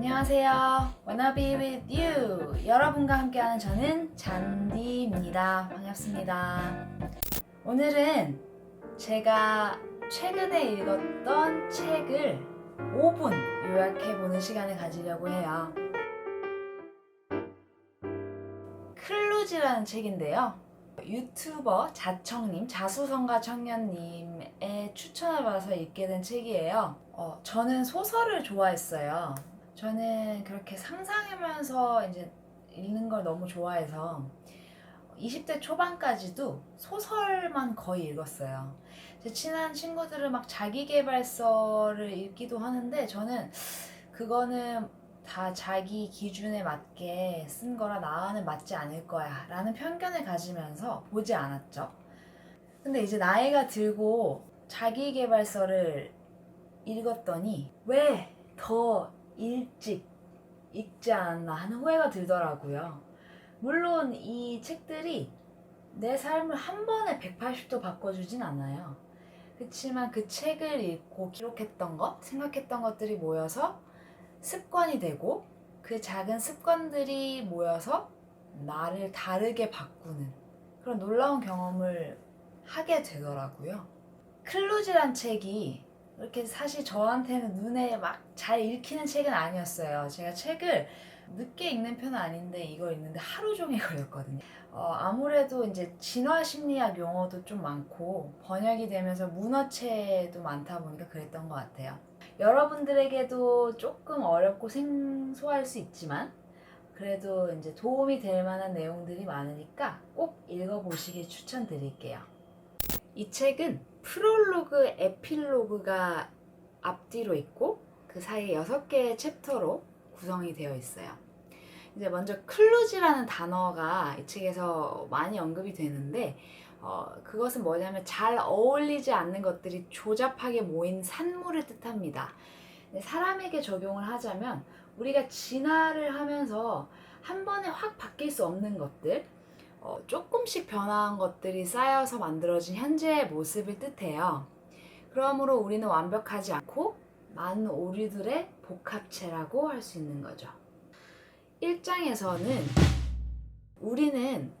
안녕하세요. Wanna be with you. 여러분과 함께하는 저는 잔디입니다. 반갑습니다. 오늘은 제가 최근에 읽었던 책을 5분 요약해보는 시간을 가지려고 해요. 클루즈라는 책인데요. 유튜버 자청님, 자수성가 청년님의 추천을 받아서 읽게 된 책이에요. 저는 소설을 좋아했어요. 저는 그렇게 상상하면서 이제 읽는 걸 너무 좋아해서 20대 초반까지도 소설만 거의 읽었어요. 제 친한 친구들은 막 자기계발서를 읽기도 하는데 저는 그거는 다 자기 기준에 맞게 쓴 거라 나와는 맞지 않을 거야 라는 편견을 가지면서 보지 않았죠. 근데 이제 나이가 들고 자기계발서를 읽었더니 왜 더 일찍 읽지 않았나 하는 후회가 들더라고요. 물론 이 책들이 내 삶을 한 번에 180도 바꿔주진 않아요. 그렇지만 그 책을 읽고 기록했던 것, 생각했던 것들이 모여서 습관이 되고 그 작은 습관들이 모여서 나를 다르게 바꾸는 그런 놀라운 경험을 하게 되더라고요. 클루즈란 책이 이렇게 사실 저한테는 눈에 막 잘 읽히는 책은 아니었어요. 제가 책을 늦게 읽는 편은 아닌데 이거 읽는데 하루 종일 걸렸거든요. 아무래도 이제 진화 심리학 용어도 좀 많고 번역이 되면서 문어체도 많다 보니까 그랬던 것 같아요. 여러분들에게도 조금 어렵고 생소할 수 있지만 그래도 이제 도움이 될 만한 내용들이 많으니까 꼭 읽어보시길 추천드릴게요. 이 책은 프롤로그, 에필로그가 앞뒤로 있고 그 사이에 6개의 챕터로 구성이 되어 있어요. 이제 먼저 클루즈라는 단어가 이 책에서 많이 언급이 되는데 그것은 뭐냐면 잘 어울리지 않는 것들이 조잡하게 모인 산물을 뜻합니다. 사람에게 적용을 하자면 우리가 진화를 하면서 한 번에 확 바뀔 수 없는 것들, 조금씩 변화한 것들이 쌓여서 만들어진 현재의 모습을 뜻해요. 그러므로 우리는 완벽하지 않고 많은 오류들의 복합체라고 할 수 있는 거죠. 1장에서는 우리는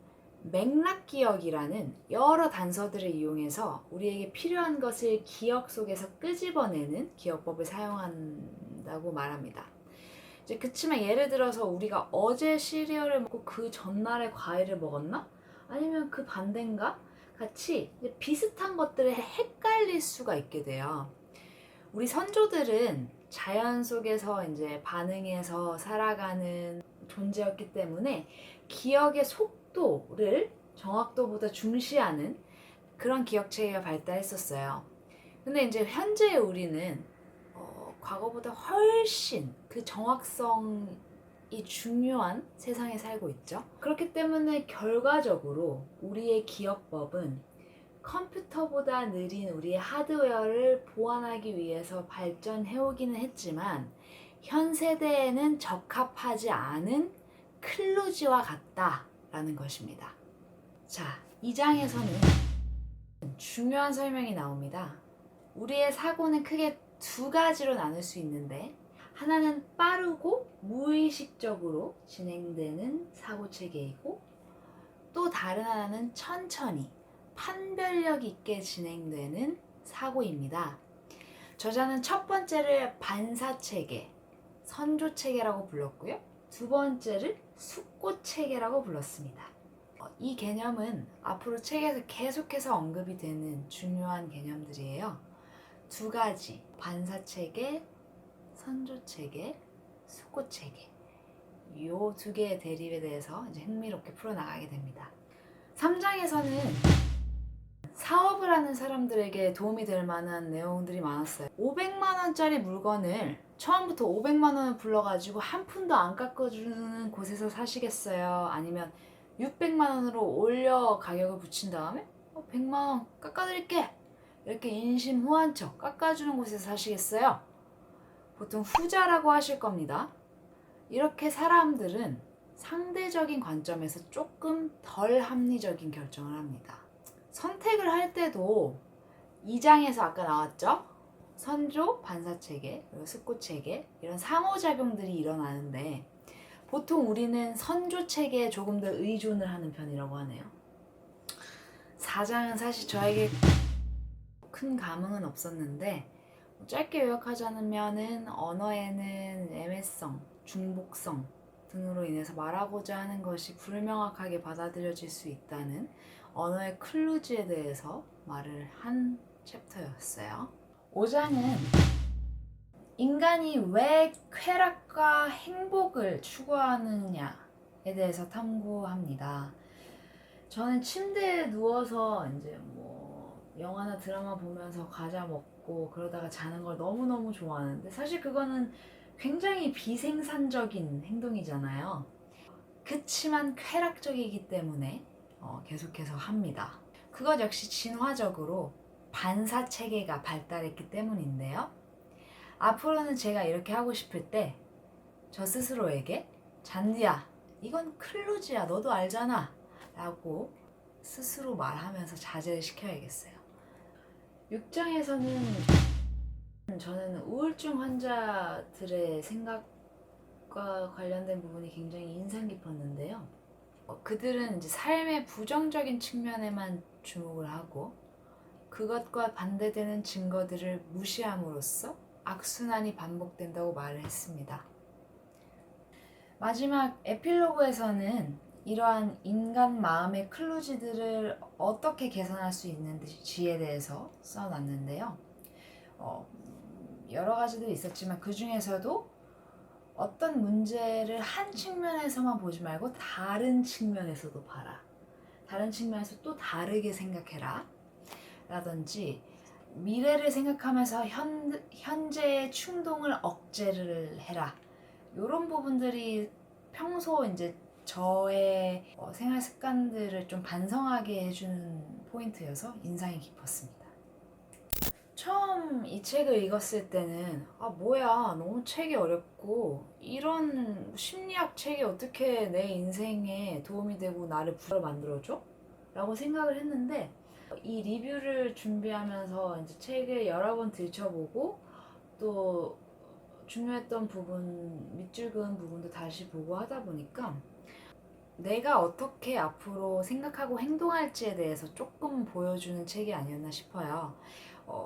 맥락기억이라는 여러 단서들을 이용해서 우리에게 필요한 것을 기억 속에서 끄집어내는 기억법을 사용한다고 말합니다. 그치만 예를 들어서 우리가 어제 시리얼을 먹고 그 전날에 과일을 먹었나? 아니면 그 반대인가? 같이 비슷한 것들을 헷갈릴 수가 있게 돼요. 우리 선조들은 자연 속에서 이제 반응해서 살아가는 존재였기 때문에 기억의 속도를 정확도보다 중시하는 그런 기억체계가 발달했었어요. 근데 이제 현재 우리는 과거보다 훨씬 그 정확성이 중요한 세상에 살고 있죠. 그렇기 때문에 결과적으로 우리의 기억법은 컴퓨터보다 느린 우리의 하드웨어를 보완하기 위해서 발전해오기는 했지만 현 세대에는 적합하지 않은 클루즈와 같다라는 것입니다. 자, 이 장에서는 중요한 설명이 나옵니다. 우리의 사고는 크게 2가지로 나눌 수 있는데 하나는 빠르고 무의식적으로 진행되는 사고 체계이고 또 다른 하나는 천천히 판별력 있게 진행되는 사고입니다. 저자는 첫 번째를 반사체계, 선조체계라고 불렀고요. 2번째를 숙고체계라고 불렀습니다. 이 개념은 앞으로 책에서 계속해서 언급이 되는 중요한 개념들이에요. 2가지, 반사체계, 선조체계, 숙고체계. 이 2개의 대립에 대해서 이제 흥미롭게 풀어나가게 됩니다. 3장에서는 사업을 하는 사람들에게 도움이 될 만한 내용들이 많았어요. 500만 원짜리 물건을 처음부터 500만 원을 불러가지고 한 푼도 안 깎아주는 곳에서 사시겠어요? 아니면 600만 원으로 올려 가격을 붙인 다음에 100만 원 깎아드릴게! 이렇게 인심후한 척 깎아주는 곳에서 사시겠어요? 보통 후자라고 하실 겁니다. 이렇게 사람들은 상대적인 관점에서 조금 덜 합리적인 결정을 합니다. 선택을 할 때도 2장에서 아까 나왔죠? 선조, 반사체계, 그리고 습고체계 이런 상호작용들이 일어나는데 보통 우리는 선조체계에 조금 더 의존을 하는 편이라고 하네요. 사장은 사실 저에게 큰 감흥은 없었는데 짧게 요약하자면은 언어에는 애매성, 중복성 등으로 인해서 말하고자 하는 것이 불명확하게 받아들여질 수 있다는 언어의 클루즈에 대해서 말을 한 챕터였어요. 5장은 인간이 왜 쾌락과 행복을 추구하느냐에 대해서 탐구합니다. 저는 침대에 누워서 이제 뭐 영화나 드라마 보면서 과자 먹고 그러다가 자는 걸 너무너무 좋아하는데 사실 그거는 굉장히 비생산적인 행동이잖아요. 그치만 쾌락적이기 때문에 계속해서 합니다. 그것 역시 진화적으로 반사체계가 발달했기 때문인데요. 앞으로는 제가 이렇게 하고 싶을 때 저 스스로에게 잔디야, 이건 클루즈야, 너도 알잖아 라고 스스로 말하면서 자제를 시켜야겠어요. 6장에서는 저는 우울증 환자들의 생각과 관련된 부분이 굉장히 인상 깊었는데요. 그들은 이제 삶의 부정적인 측면에만 주목을 하고 그것과 반대되는 증거들을 무시함으로써 악순환이 반복된다고 말을 했습니다. 마지막 에필로그에서는 이러한 인간 마음의 클루즈들을 어떻게 개선할 수 있는지에 대해서 써놨는데요. 여러 가지들이 있었지만 그 중에서도 어떤 문제를 한 측면에서만 보지 말고 다른 측면에서도 봐라. 다른 측면에서 또 다르게 생각해라. 라든지 미래를 생각하면서 현재의 충동을 억제를 해라. 이런 부분들이 평소 이제 저의 생활 습관들을 좀 반성하게 해주는 포인트여서 인상이 깊었습니다. 처음 이 책을 읽었을 때는 뭐야, 너무 책이 어렵고 이런 심리학 책이 어떻게 내 인생에 도움이 되고 나를 부자로 만들어줘? 라고 생각을 했는데 이 리뷰를 준비하면서 이제 책을 여러 번 들춰보고 또 중요했던 부분, 밑줄 그은 부분도 다시 보고 하다 보니까 내가 어떻게 앞으로 생각하고 행동할지에 대해서 조금 보여주는 책이 아니었나 싶어요.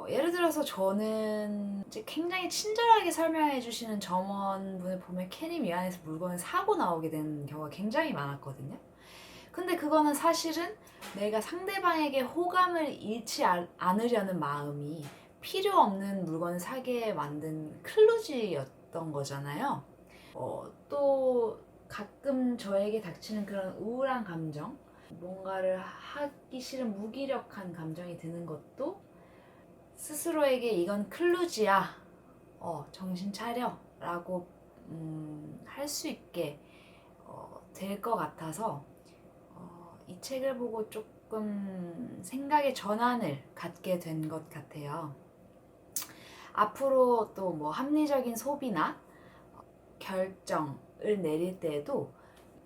예를 들어서 저는 이제 굉장히 친절하게 설명해 주시는 점원분을 보면 괜히 미안해서 물건을 사고 나오게 되는 경우가 굉장히 많았거든요. 근데 그거는 사실은 내가 상대방에게 호감을 잃지 않으려는 마음이 필요 없는 물건을 사게 만든 클루즈였던 거잖아요. 또 가끔 저에게 닥치는 그런 우울한 감정, 뭔가를 하기 싫은 무기력한 감정이 드는 것도 스스로에게 이건 클루즈야, 정신 차려 라고 할 수 있게 될 것 같아서 이 책을 보고 조금 생각의 전환을 갖게 된 것 같아요. 앞으로 또 뭐 합리적인 소비나 결정을 내릴 때에도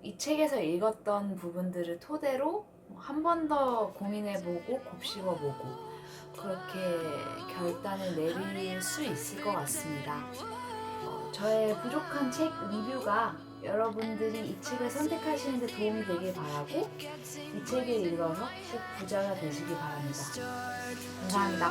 이 책에서 읽었던 부분들을 토대로 한 번 더 고민해보고 곱씹어보고 그렇게 결단을 내릴 수 있을 것 같습니다. 저의 부족한 책 리뷰가 여러분들이 이 책을 선택하시는 데 도움이 되길 바라고 이 책을 읽어서 꼭 부자가 되시길 바랍니다. 감사합니다.